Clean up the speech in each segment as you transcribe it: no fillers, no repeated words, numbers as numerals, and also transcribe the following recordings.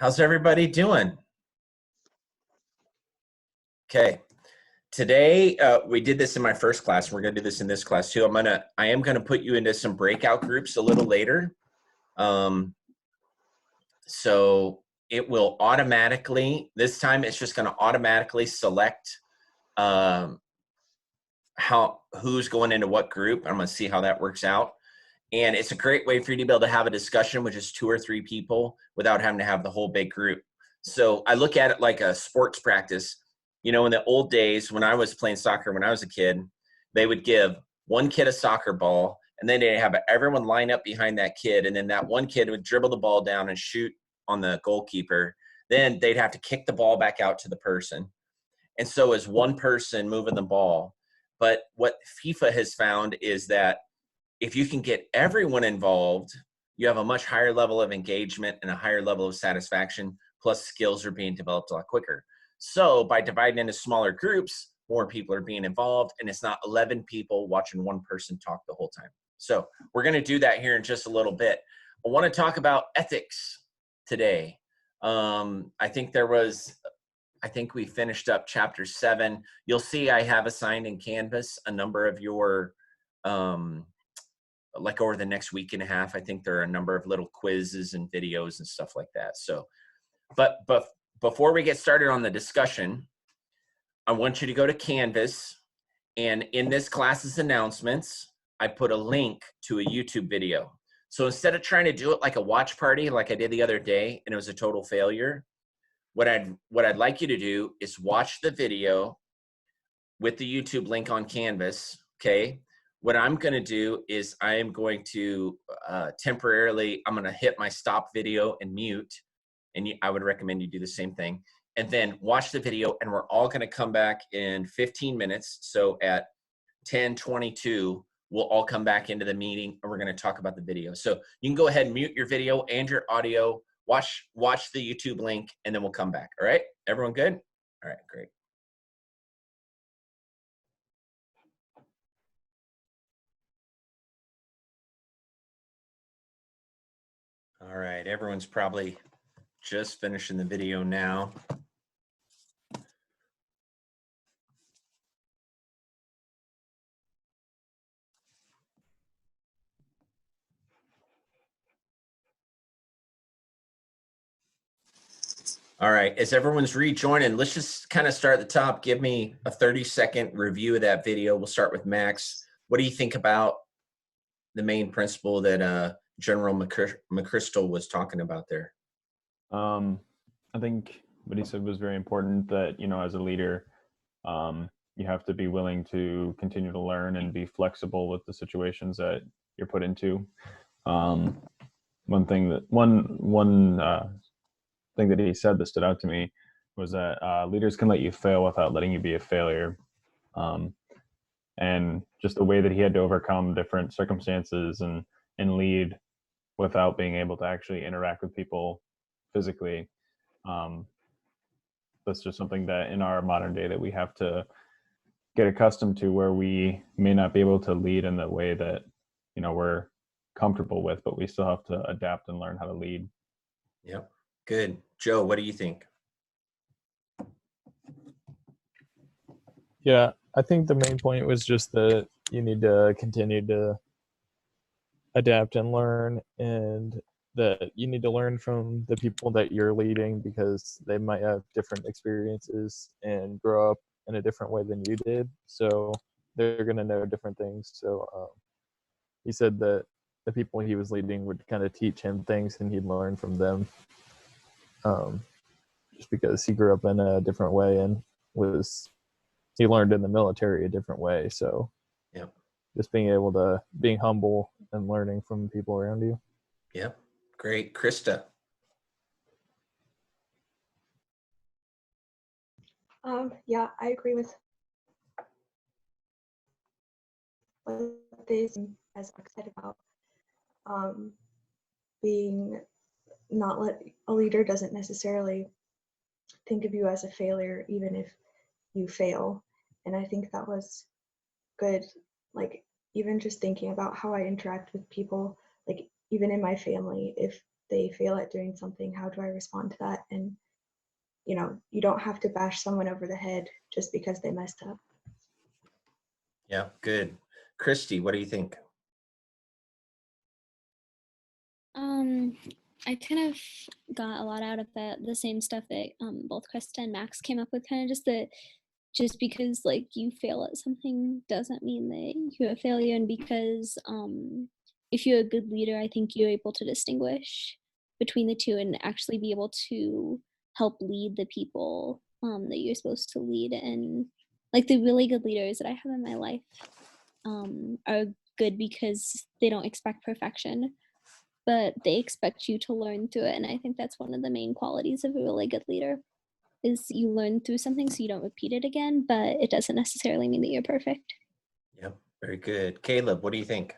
How's everybody doing? Okay. Today, we did this in my first class. We're going to do this in this class too. I am going to put you into some breakout groups a little later. So it will automatically, this time it's just going to automatically select who's going into what group. I'm going to see how that works out. And it's a great way for you to be able to have a discussion with just 2 or 3 people without having to have the whole big group. So I look at it like a sports practice. You know, in the old days when I was playing soccer, when I was a kid, they would give one kid a soccer ball, and then they'd have everyone line up behind that kid, and then that one kid would dribble the ball down and shoot on the goalkeeper. Then they'd have to kick the ball back out to the person. And so as one person moving the ball. But what FIFA has found is that if you can get everyone involved, you have a much higher level of engagement and a higher level of satisfaction, plus skills are being developed a lot quicker. So by dividing into smaller groups, more people are being involved, and it's not 11 people watching one person talk the whole time. So we're going to do that here in just a little bit. I want to talk about ethics today. I think we finished up chapter 7. You'll see I have assigned in Canvas a number of your, like over the next week and a half, I think there are a number of little quizzes and videos and stuff like that. So, but before we get started on the discussion, I want you to go to Canvas, and in this class's announcements, I put a link to a YouTube video. So instead of trying to do it like a watch party, like I did the other day, and it was a total failure, what I'd like you to do is watch the video with the YouTube link on Canvas, okay? What I'm gonna do is I am going to temporarily, I'm gonna hit my stop video and mute, and I would recommend you do the same thing. And then watch the video, and we're all gonna come back in 15 minutes. So at 10:22, we'll all come back into the meeting, and we're gonna talk about the video. So you can go ahead and mute your video and your audio, watch the YouTube link, and then we'll come back, all right? Everyone good? All right, great. All right, everyone's probably just finishing the video now. All right, as everyone's rejoining, let's just kind of start at the top. Give me a 30-second review of that video. We'll start with Max. What do you think about the main principle that General McChrystal was talking about there? I think what he said was very important, that, you know, as a leader, you have to be willing to continue to learn and be flexible with the situations that you're put into. One thing that he said that stood out to me was that leaders can let you fail without letting you be a failure. And just the way that he had to overcome different circumstances and lead without being able to actually interact with people physically. That's just something that in our modern day that we have to get accustomed to, where we may not be able to lead in the way that, you know, we're comfortable with, but we still have to adapt and learn how to lead. Yep. Good. Joe, what do you think? Yeah, I think the main point was just that you need to continue to adapt and learn, and that you need to learn from the people that you're leading, because they might have different experiences and grow up in a different way than you did. So they're going to know different things. So he said that the people he was leading would kind of teach him things and he'd learn from them. Just because he grew up in a different way and he learned in the military a different way. So yeah, just being humble and learning from people around you. Yep. Great. Krista. Yeah, I agree with what this, as Mark said, about being a leader doesn't necessarily think of you as a failure, even if you fail. And I think that was good. Like, even just thinking about how I interact with people, like even in my family, if they fail at doing something, how do I respond to that? And, you know, you don't have to bash someone over the head just because they messed up. Yeah, good. Christy, what do you think? I kind of got a lot out of the same stuff that both Krista and Max came up with, kind of just because like you fail at something doesn't mean that you're a failure, and because if you're a good leader, I think you're able to distinguish between the two and actually be able to help lead the people that you're supposed to lead. And like the really good leaders that I have in my life are good because they don't expect perfection, but they expect you to learn through it. And I think that's one of the main qualities of a really good leader, is you learn through something so you don't repeat it again, but it doesn't necessarily mean that you're perfect. Yep, very good. Caleb, what do you think?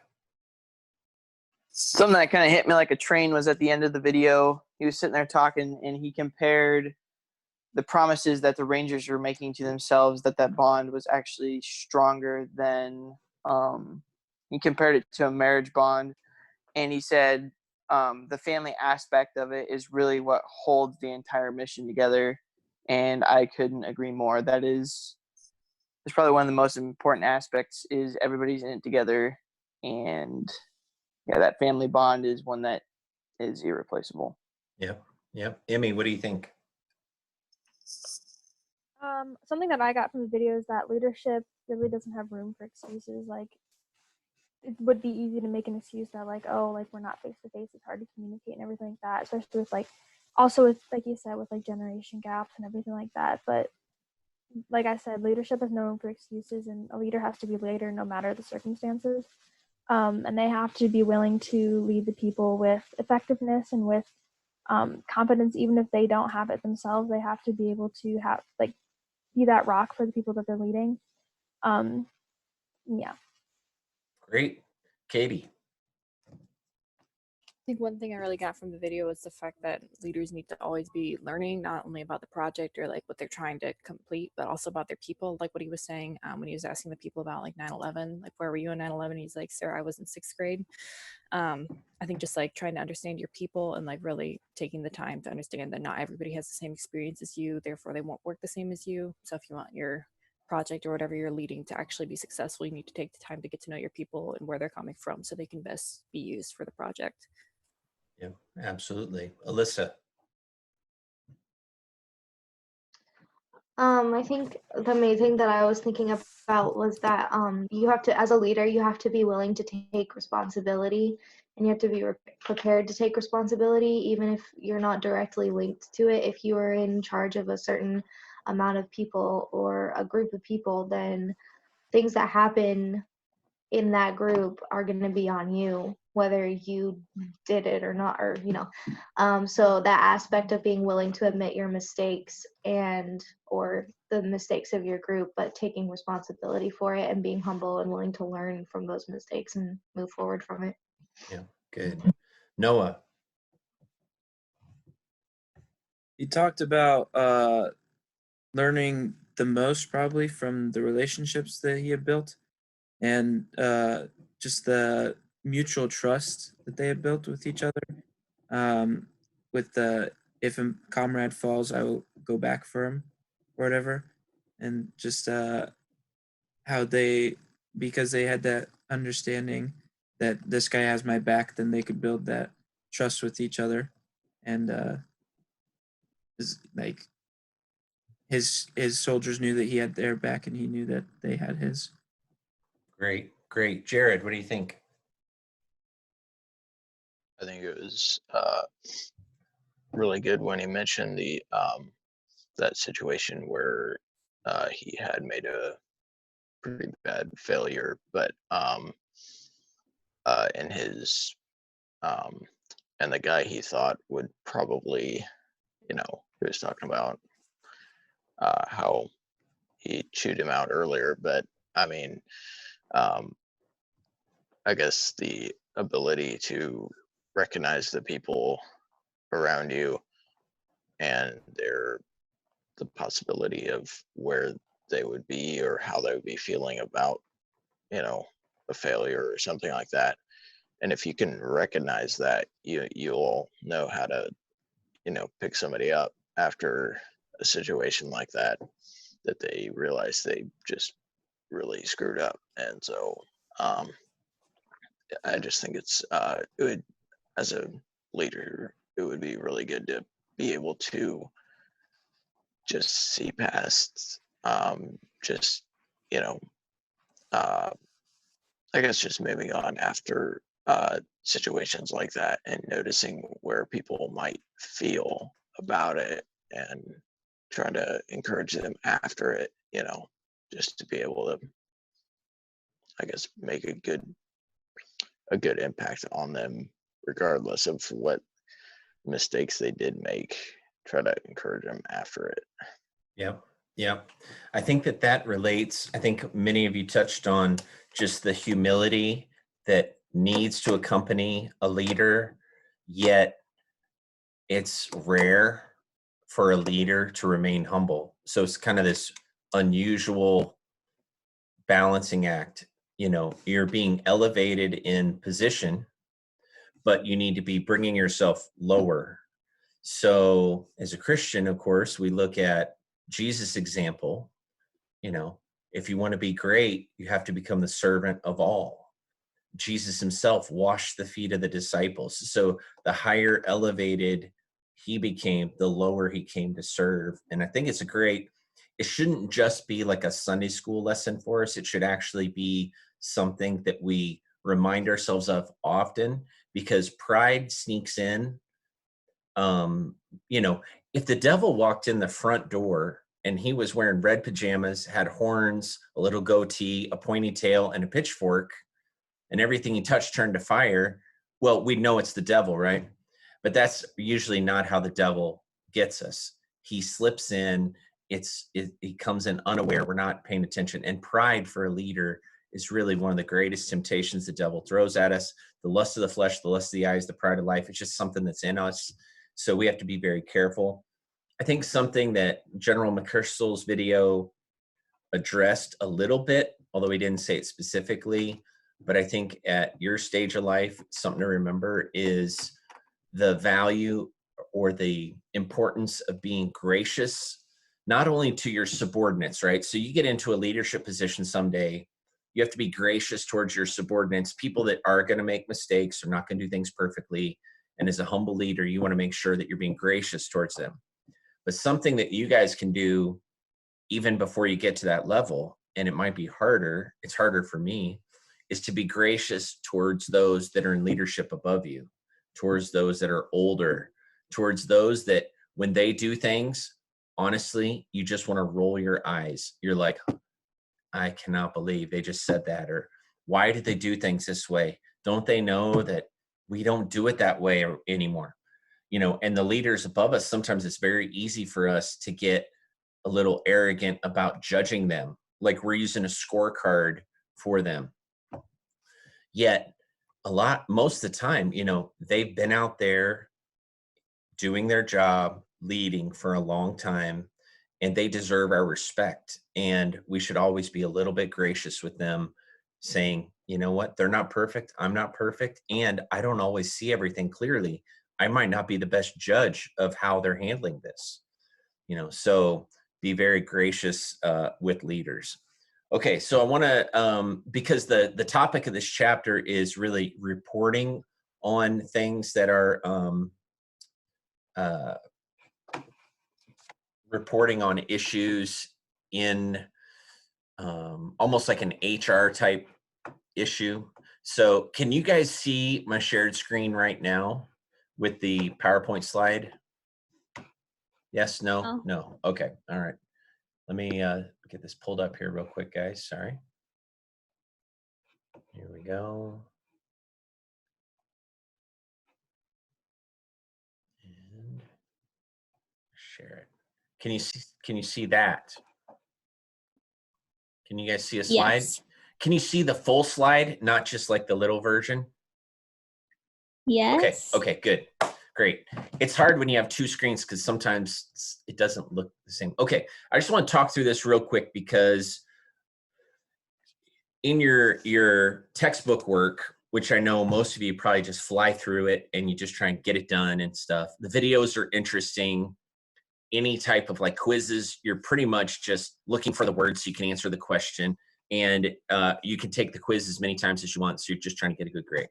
Something that kind of hit me like a train was at the end of the video. He was sitting there talking, and he compared the promises that the Rangers were making to themselves, that bond was actually stronger than, he compared it to a marriage bond. And he said the family aspect of it is really what holds the entire mission together. And I couldn't agree more. It's probably one of the most important aspects, is everybody's in it together. And yeah, that family bond is one that is irreplaceable. Yep, yep. Emmy, what do you think? Something that I got from the video is that leadership really doesn't have room for excuses. Like, it would be easy to make an excuse that like, oh, like we're not face to face, it's hard to communicate and everything like that, especially with like, also with, like you said, with like generation gaps and everything like that. But like I said, leadership is no room for excuses, and a leader has to be a leader no matter the circumstances. And they have to be willing to lead the people with effectiveness and with confidence, even if they don't have it themselves. They have to be able to have like be that rock for the people that they're leading. Yeah. Great. Katie. I think one thing I really got from the video was the fact that leaders need to always be learning, not only about the project or like what they're trying to complete, but also about their people. Like what he was saying when he was asking the people about like 9/11, like where were you in 9/11? He's like, sir, I was in 6th grade. I think just like trying to understand your people and like really taking the time to understand that not everybody has the same experience as you, therefore they won't work the same as you. So if you want your project or whatever you're leading to actually be successful, you need to take the time to get to know your people and where they're coming from so they can best be used for the project. Yeah, absolutely. Alyssa. I think the main thing that I was thinking about was that you have to, as a leader, you have to be willing to take responsibility, and you have to be prepared to take responsibility, even if you're not directly linked to it. If you are in charge of a certain amount of people or a group of people, then things that happen in that group are going to be on you, whether you did it or not, or so that aspect of being willing to admit your mistakes or the mistakes of your group, but taking responsibility for it and being humble and willing to learn from those mistakes and move forward from it. Yeah, good. Noah. He talked about learning the most probably from the relationships that he had built, and just the mutual trust that they had built with each other. With the, if a comrade falls, I will go back for him, or whatever. And just how they, because they had that understanding that this guy has my back, then they could build that trust with each other. And like his soldiers knew that he had their back, and he knew that they had his. Great, great. Jared, what do you think? I think it was really good when he mentioned the that situation where he had made a pretty bad failure, but in his and the guy he thought would probably, he was talking about how he chewed him out earlier, but I mean, I guess the ability to recognize the people around you and the possibility of where they would be or how they would be feeling about, a failure or something like that. And if you can recognize that, you'll know how to, pick somebody up after a situation like that they realize they just really screwed up. And so I just think it would, as a leader, it would be really good to be able to just see past just, I guess just moving on after situations like that and noticing where people might feel about it and trying to encourage them after it, just to be able to, I guess, make a good impact on them, regardless of what mistakes they did make. Try to encourage them after it. Yep. I think that relates. I think many of you touched on just the humility that needs to accompany a leader, yet it's rare for a leader to remain humble. So it's kind of this unusual balancing act. You're being elevated in position, but you need to be bringing yourself lower. So as a Christian, of course, we look at Jesus' example. If you want to be great, you have to become the servant of all. Jesus himself washed the feet of the disciples. So the higher elevated he became, the lower he came to serve. And I think it shouldn't just be like a Sunday school lesson for us. It should actually be something that we remind ourselves of often, because pride sneaks in. If the devil walked in the front door and he was wearing red pajamas, had horns, a little goatee, a pointy tail, and a pitchfork, and everything he touched turned to fire, well, we'd know it's the devil, right? But that's usually not how the devil gets us. He slips in, he comes in unaware, we're not paying attention. And pride for a leader is really one of the greatest temptations the devil throws at us. The lust of the flesh, the lust of the eyes, the pride of life, it's just something that's in us. So we have to be very careful. I think something that General McChrystal's video addressed a little bit, although he didn't say it specifically, but I think at your stage of life, something to remember is the value or the importance of being gracious, not only to your subordinates, right? So you get into a leadership position someday, you have to be gracious towards your subordinates, people that are going to make mistakes or not going to do things perfectly. And as a humble leader, you want to make sure that you're being gracious towards them. But something that you guys can do even before you get to that level, and it might be harder, it's harder for me, is to be gracious towards those that are in leadership above you, towards those that are older, towards those that when they do things, honestly, you just want to roll your eyes. You're like, I cannot believe they just said that. Or why did they do things this way? Don't they know that we don't do it that way anymore? And the leaders above us, sometimes it's very easy for us to get a little arrogant about judging them, like we're using a scorecard for them. Yet most of the time, they've been out there doing their job, leading for a long time, and they deserve our respect. And we should always be a little bit gracious with them, saying, you know what, they're not perfect, I'm not perfect, and I don't always see everything clearly. I might not be the best judge of how they're handling this. So be very gracious with leaders. Okay, so I want to, because the topic of this chapter is really reporting on things that are reporting on issues in almost like an HR type issue. So can you guys see my shared screen right now with the PowerPoint slide? Yes, no, Oh. no. Okay, all right. Let me get this pulled up here real quick, guys. Sorry. Here we go. And share it. Can you see that? Can you guys see a slide? Yes. Can you see the full slide, not just like the little version? Yes. Okay, good. Great. It's hard when you have two screens because sometimes it doesn't look the same. Okay, I just want to talk through this real quick because in your textbook work, which I know most of you probably just fly through it and you just try and get it done and stuff. The videos are interesting. Any type of like quizzes, you're pretty much just looking for the words so you can answer the question. And you can take the quiz as many times as you want. So you're just trying to get a good grade.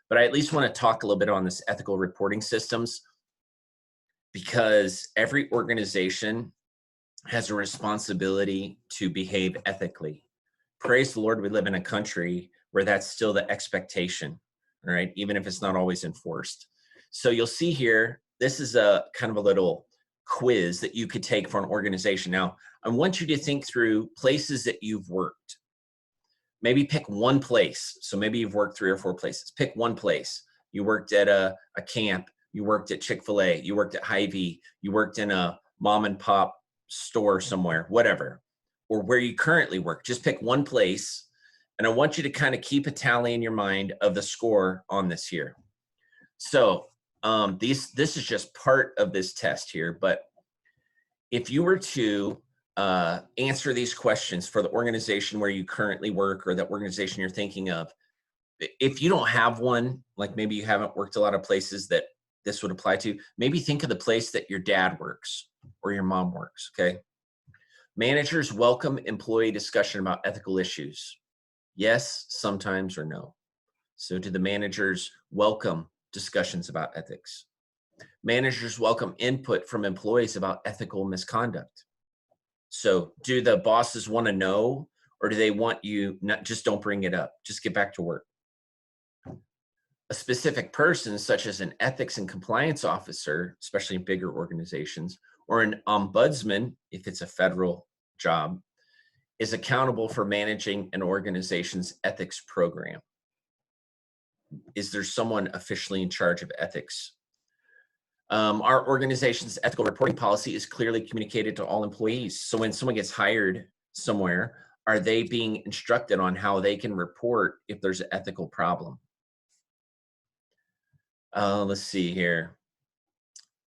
But I at least want to talk a little bit on this ethical reporting systems, because every organization has a responsibility to behave ethically. Praise the Lord, we live in a country where that's still the expectation, all right, even if it's not always enforced. So you'll see here, this is a kind of a little quiz that you could take for an organization. Now, I want you to think through places that you've worked. Maybe pick one place. So maybe you've worked 3 or 4 places. Pick one place. You worked at a camp. You worked at Chick-fil-A. You worked at Hy-Vee. You worked in a mom and pop store somewhere, whatever, or where you currently work. Just pick one place. And I want you to kind of keep a tally in your mind of the score on this here. So this is just part of this test here. But if you were to answer these questions for the organization where you currently work or that organization you're thinking of, if you don't have one, like maybe you haven't worked a lot of places that this would apply to, maybe think of the place that your dad works or your mom works, okay? Managers welcome employee discussion about ethical issues. Yes, sometimes, or no. So do the managers welcome discussions about ethics? Managers welcome input from employees about ethical misconduct. So do the bosses want to know, or do they want you not, just don't bring it up, just get back to work? A specific person, such as an ethics and compliance officer, especially in bigger organizations, or an ombudsman, if it's a federal job, is accountable for managing an organization's ethics program. Is there someone officially in charge of ethics? Our organization's ethical reporting policy is clearly communicated to all employees. So when someone gets hired somewhere, are they being instructed on how they can report if there's an ethical problem? Let's see here.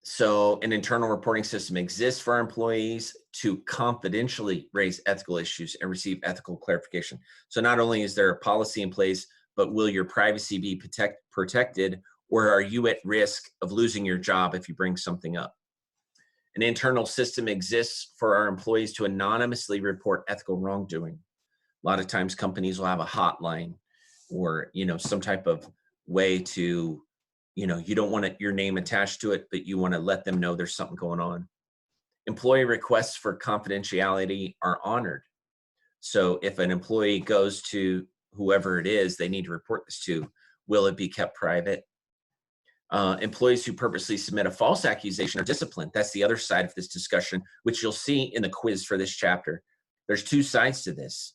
So an internal reporting system exists for our employees to confidentially raise ethical issues and receive ethical clarification. So not only is there a policy in place, but will your privacy be protected, or are you at risk of losing your job if you bring something up? An internal system exists for our employees to anonymously report ethical wrongdoing. A lot of times companies will have a hotline or, some type of way to, you don't want your name attached to it, but you want to let them know there's something going on. Employee requests for confidentiality are honored. So if an employee goes to whoever it is they need to report this to, will it be kept private? Employees who purposely submit a false accusation are disciplined. That's the other side of this discussion, which you'll see in the quiz for this chapter. There's 2 sides to this.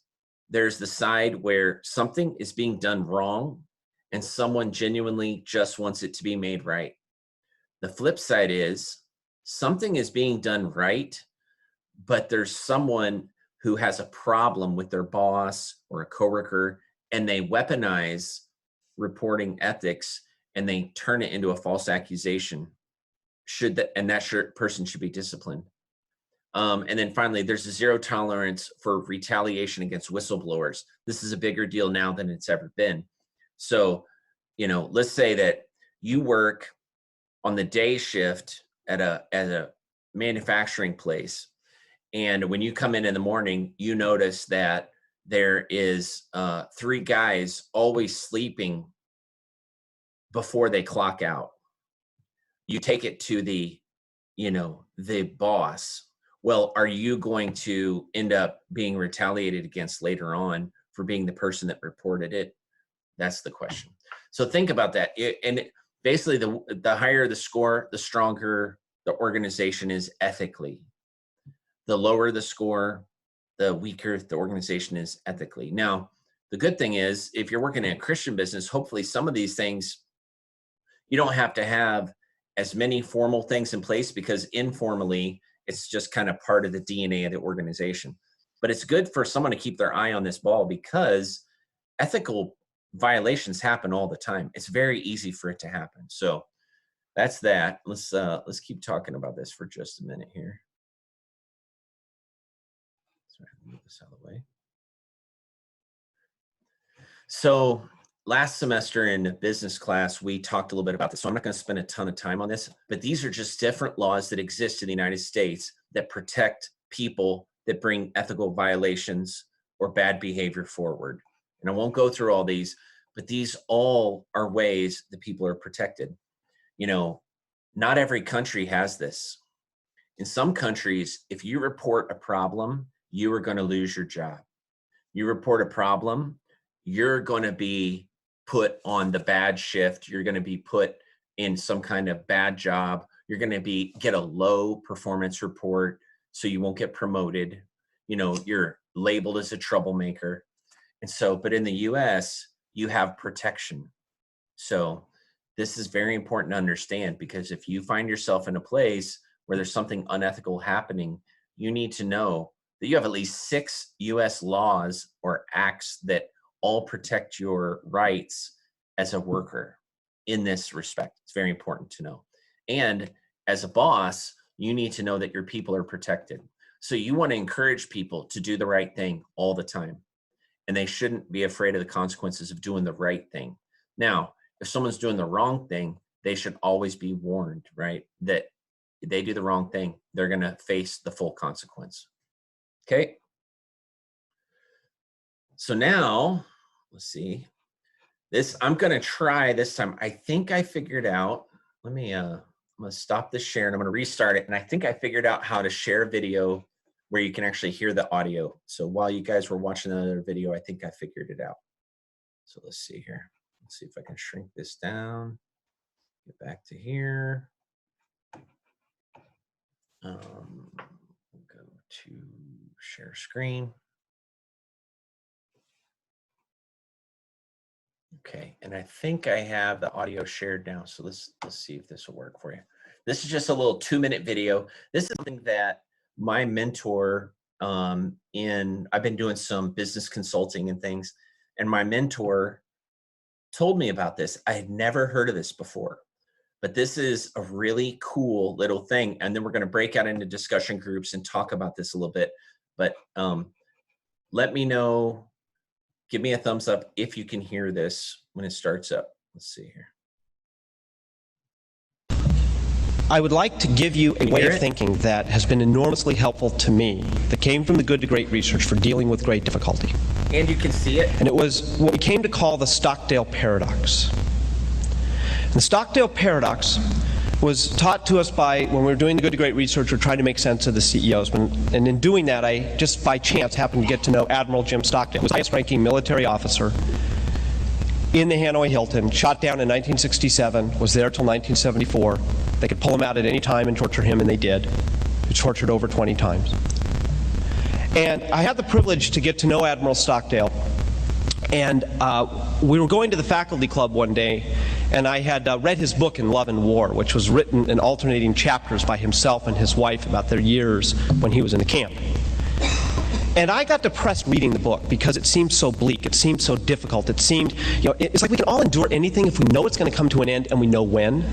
There's the side where something is being done wrong and someone genuinely just wants it to be made right. The flip side is something is being done right, but there's someone who has a problem with their boss or a coworker, and they weaponize reporting ethics and they turn it into a false accusation. That person should be disciplined. And then finally, there's a zero tolerance for retaliation against whistleblowers. This is a bigger deal now than it's ever been. So, let's say that you work on the day shift at a manufacturing place. And when you come in the morning, you notice that there is 3 guys always sleeping before they clock out. You take it to the boss. Well, are you going to end up being retaliated against later on for being the person that reported it? That's the question. So think about that. Basically, the higher the score, the stronger the organization is ethically. The lower the score, the weaker the organization is ethically. Now, the good thing is, if you're working in a Christian business, hopefully some of these things, you don't have to have as many formal things in place, because informally, it's just kind of part of the DNA of the organization. But it's good for someone to keep their eye on this ball, because ethical violations happen all the time. It's very easy for it to happen. So that's that. Let's keep talking about this for just a minute here. Sorry, move this out of the way. So last semester in business class, we talked a little bit about this, so I'm not going to spend a ton of time on this, but these are just different laws that exist in the United States that protect people that bring ethical violations or bad behavior forward. And I won't go through all these, but these all are ways that people are protected. You know, not every country has this. In some countries, if you report a problem, you are going to lose your job. You report a problem, you're going to be put on the bad shift. You're going to be put in some kind of bad job. You're going to get a low performance report, so you won't get promoted. You know, you're labeled as a troublemaker. And so, but in the US, you have protection. So this is very important to understand, because if you find yourself in a place where there's something unethical happening, you need to know that you have at least 6 US laws or acts that all protect your rights as a worker in this respect. It's very important to know. And as a boss, you need to know that your people are protected. So you want to encourage people to do the right thing all the time. And they shouldn't be afraid of the consequences of doing the right thing. Now, if someone's doing the wrong thing, they should always be warned, right? That if they do the wrong thing, they're going to face the full consequence. Okay. So now, let's see. This, I'm going to try this time. I think I figured out, I'm going to stop this share and I'm going to restart it. And I think I figured out how to share a video where you can actually hear the audio. So while you guys were watching another video, I think I figured it out. So let's see here. Let's see if I can shrink this down. Get back to here. We'll go to share screen. Okay, and I think I have the audio shared now. So let's see if this will work for you. This is just a little 2-minute video. This is something that my mentor I've been doing some business consulting and things, and my mentor told me about this. I had never heard of this before, but this is a really cool little thing. And then we're going to break out into discussion groups and talk about this a little bit. But let me know, give me a thumbs up if you can hear this when it starts up. Let's see here. I would like to give you a way of thinking that has been enormously helpful to me, that came from the Good to Great research for dealing with great difficulty. And you can see it. And it was what we came to call the Stockdale Paradox. And the Stockdale Paradox was taught to us by, when we were doing the Good to Great research, we were trying to make sense of the CEOs. And in doing that, I just by chance happened to get to know Admiral Jim Stockdale, who was the highest ranking military officer in the Hanoi Hilton, shot down in 1967, was there till 1974. They could pull him out at any time and torture him, and they did. He was tortured over 20 times. And I had the privilege to get to know Admiral Stockdale. And we were going to the faculty club one day, and I had read his book, In Love and War, which was written in alternating chapters by himself and his wife about their years when he was in the camp. And I got depressed reading the book because it seemed so bleak, it seemed so difficult, it seemed, it's like we can all endure anything if we know it's going to come to an end and we know when.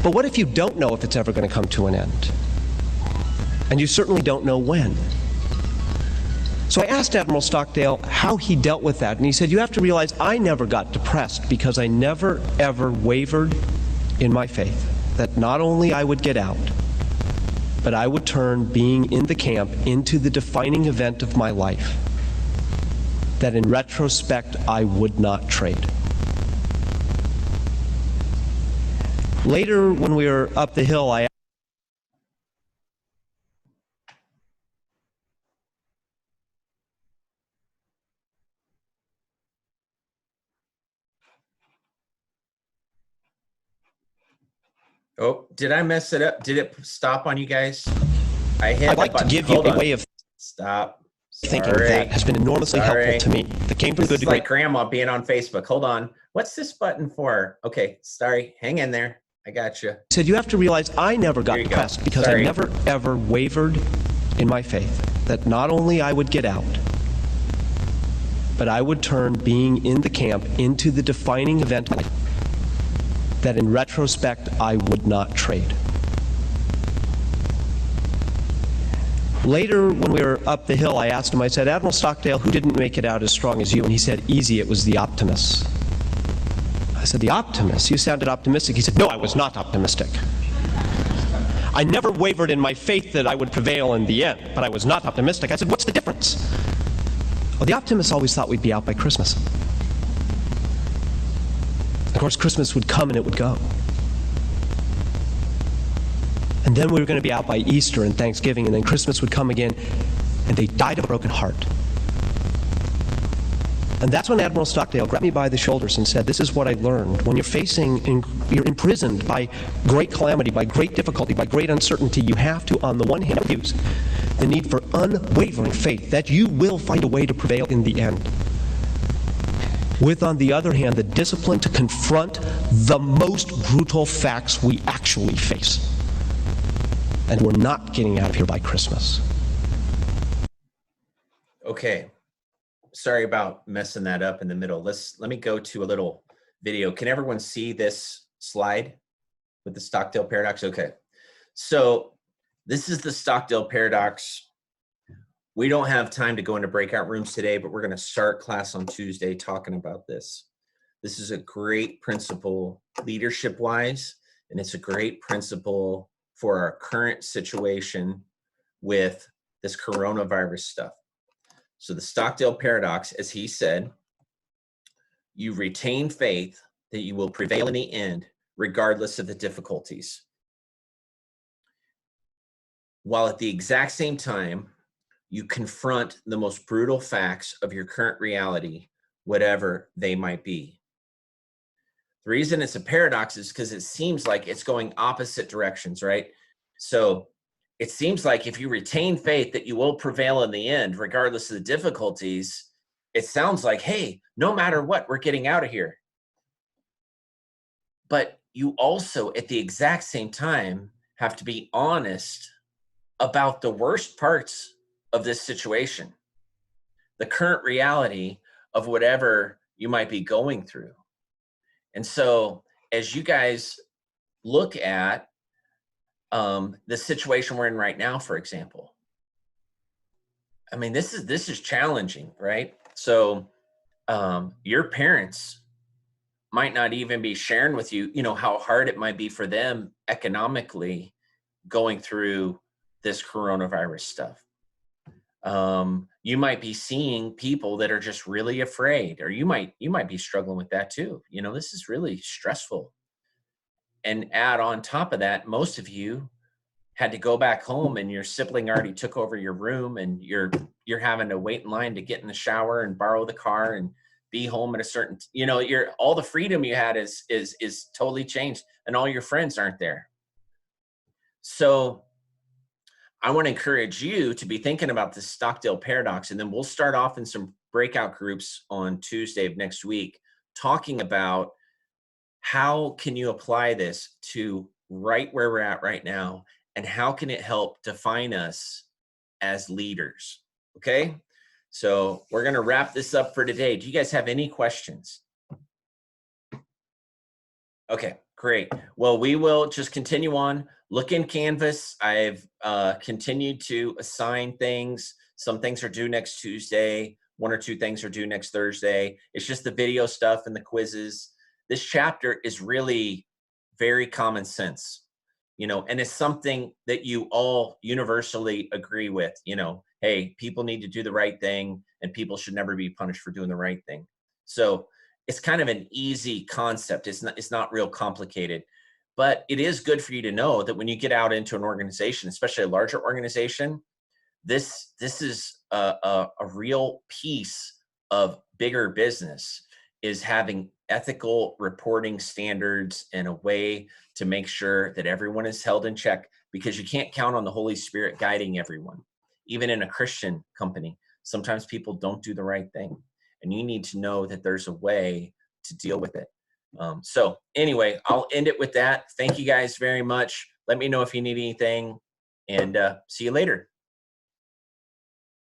But what if you don't know if it's ever going to come to an end? And you certainly don't know when. So I asked Admiral Stockdale how he dealt with that, and he said, you have to realize I never got depressed because I never, ever wavered in my faith that not only I would get out, but I would turn being in the camp into the defining event of my life that in retrospect I would not trade. Later, when we were up the hill, Oh, did I mess it up? Did it stop on you guys? I hit I'd like to give you a way of thinking that has been enormously helpful to me. That came from This is like grandma being on Facebook. Hold on. What's this button for? Okay, sorry. Hang in there. I got you. Said you have to realize I never got depressed because I never ever wavered in my faith that not only I would get out, but I would turn being in the camp into the defining event that in retrospect I would not trade. Later, when we were up the hill, I asked him, I said, Admiral Stockdale, who didn't make it out as strong as you? And he said, easy, it was the optimists. I said, the optimists? You sounded optimistic. He said, no, I was not optimistic. I never wavered in my faith that I would prevail in the end, but I was not optimistic. I said, what's the difference? Well, the optimists always thought we'd be out by Christmas. Of course, Christmas would come and it would go. And then we were going to be out by Easter and Thanksgiving, and then Christmas would come again, and they died of a broken heart. And that's when Admiral Stockdale grabbed me by the shoulders and said, this is what I learned. When you're imprisoned by great calamity, by great difficulty, by great uncertainty, you have to, on the one hand, use the need for unwavering faith that you will find a way to prevail in the end. With, on the other hand, the discipline to confront the most brutal facts we actually face. And we're not getting out of here by Christmas. Okay. Sorry about messing that up in the middle. Let me go to a little video. Can everyone see this slide with the Stockdale Paradox? Okay. So this is the Stockdale Paradox. We don't have time to go into breakout rooms today, but we're going to start class on Tuesday talking about this. This is a great principle leadership-wise, and it's a great principle for our current situation with this coronavirus stuff. So the Stockdale Paradox, as he said, you retain faith that you will prevail in the end, regardless of the difficulties. While at the exact same time, you confront the most brutal facts of your current reality, whatever they might be. The reason it's a paradox is because it seems like it's going opposite directions, right? So it seems like if you retain faith that you will prevail in the end, regardless of the difficulties, it sounds like, hey, no matter what, we're getting out of here. But you also, at the exact same time, have to be honest about the worst parts of this situation, the current reality of whatever you might be going through. And so as you guys look at the situation we're in right now, for example, I mean, this is challenging, right? So your parents might not even be sharing with you, how hard it might be for them economically going through this coronavirus stuff. You might be seeing people that are just really afraid, or you might be struggling with that too. This is really stressful. And add on top of that, most of you had to go back home and your sibling already took over your room, and you're having to wait in line to get in the shower and borrow the car and be home at a certain, all the freedom you had is totally changed, and all your friends aren't there. So I want to encourage you to be thinking about the Stockdale Paradox, and then we'll start off in some breakout groups on Tuesday of next week, talking about how can you apply this to right where we're at right now, and how can it help define us as leaders, okay? So we're going to wrap this up for today. Do you guys have any questions? Okay, great. Well, we will just continue on. Look in Canvas. I've continued to assign things. Some things are due next Tuesday. 1 or 2 things are due next Thursday. It's just the video stuff and the quizzes. This chapter is really very common sense, and it's something that you all universally agree with, hey, people need to do the right thing, and people should never be punished for doing the right thing. So it's kind of an easy concept. It's not real complicated, but it is good for you to know that when you get out into an organization, especially a larger organization, this is a real piece of bigger business, is having ethical reporting standards and a way to make sure that everyone is held in check, because you can't count on the Holy Spirit guiding everyone. Even in a Christian company, sometimes people don't do the right thing, and you need to know that there's a way to deal with it. So anyway, I'll end it with that. Thank you guys very much. Let me know if you need anything, and see you later.